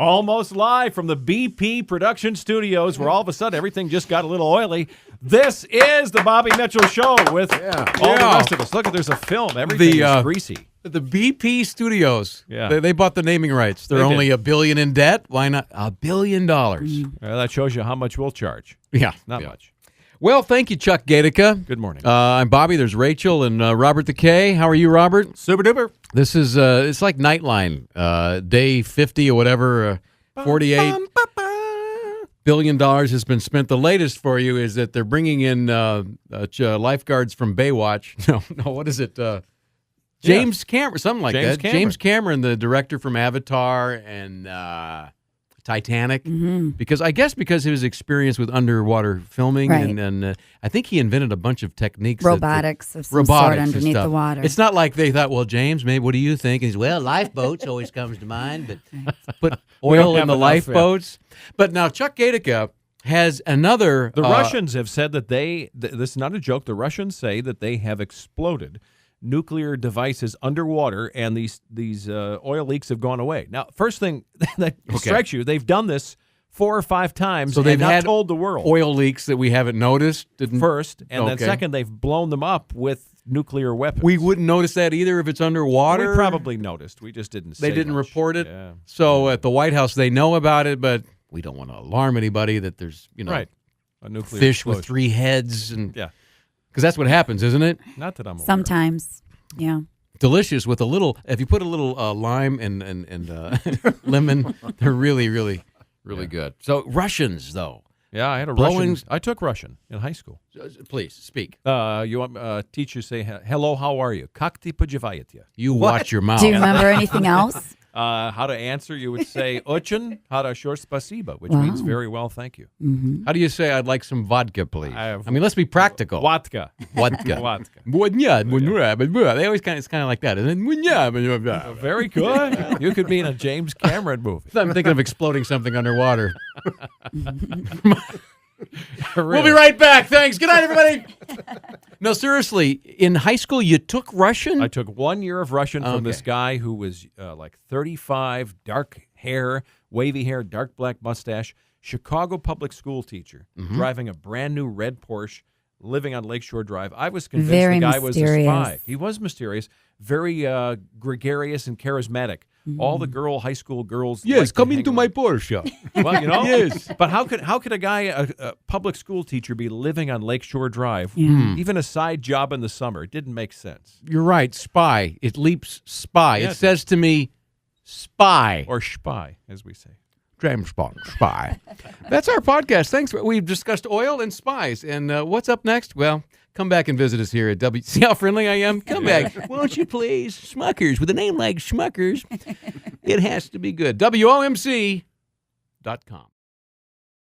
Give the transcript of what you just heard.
Almost live from the BP production studios, where all of a sudden everything just got a little oily. This is the Bobby Mitchell Show with all the rest of us. Look, there's a film. Everything is greasy. The BP studios. Yeah. They bought the naming rights. They're only $1 billion in debt. Why not $1 billion? Well, that shows you how much we'll charge. Yeah. Not much. Well, thank you, Chuck Gatica. Good morning. I'm Bobby. There's Rachel and Robert the K. How are you, Robert? Super duper. This is it's like Nightline, day 50 or whatever. $48 billion has been spent. The latest for you is that they're bringing in lifeguards from Baywatch. No, what is it? James Cameron, something like that. James Cameron, the director from Avatar and Titanic, because of his experience with underwater filming, and I think he invented a bunch of techniques, robotics of some sort underneath the water. It's not like they thought, well, James, maybe what do you think? And he's, well, lifeboats always comes to mind, but put oil in the lifeboats. But now Chuck Gatica has another. The Russians have said that this is not a joke. The Russians say that they have exploded nuclear devices underwater, and these oil leaks have gone away. Now, first thing that strikes you, they've done this 4 or 5 times, so they've not told the world. Oil leaks that we haven't noticed. First, and then second, they've blown them up with nuclear weapons. We wouldn't notice that either if it's underwater. We probably noticed. We just didn't say They didn't much. report it. Yeah. So at the White House, they know about it, but we don't want to alarm anybody that there's, a nuclear fish explosion with 3 heads. Because that's what happens, isn't it? Not that I'm aware. Sometimes, yeah. Delicious with a little. If you put a little lime and lemon, they're really, really, really good. So Russians, though. Yeah, I had a Russian. I took Russian in high school. Please speak. You want teachers say hello? How are you? Как ты поживаете? You watch your mouth. Do you remember anything else? How to answer? You would say очень хорошо спасибо, which means very well, thank you. Mm-hmm. How do you say I'd like some vodka, please? I mean, let's be practical. Vodka. Vodka. They always it's kind of like that. Very good. You could be in a James Cameron movie. I'm thinking of exploding something underwater. We'll be right back. Thanks. Good night, everybody. No, seriously, in high school, you took Russian? I took 1 year of Russian from this guy who was like 35, dark hair, wavy hair, dark black mustache, Chicago public school teacher, driving a brand new red Porsche, living on Lakeshore Drive. I was convinced the guy was a spy. He was mysterious, very gregarious and charismatic. All the high school girls. Yes, come into my Porsche. Well, Yes. But how could a guy, a public school teacher, be living on Lakeshore Drive, even a side job in the summer? It didn't make sense. You're right. Spy. It leaps spy. Yeah, it says to me, spy. Or spy, as we say. James Bond, spy. That's our podcast. Thanks. We've discussed oil and spies. And what's up next? Well, come back and visit us here at W. See how friendly I am? Come back. Won't you please? Smuckers. With a name like Smuckers, it has to be good. WOMC.com.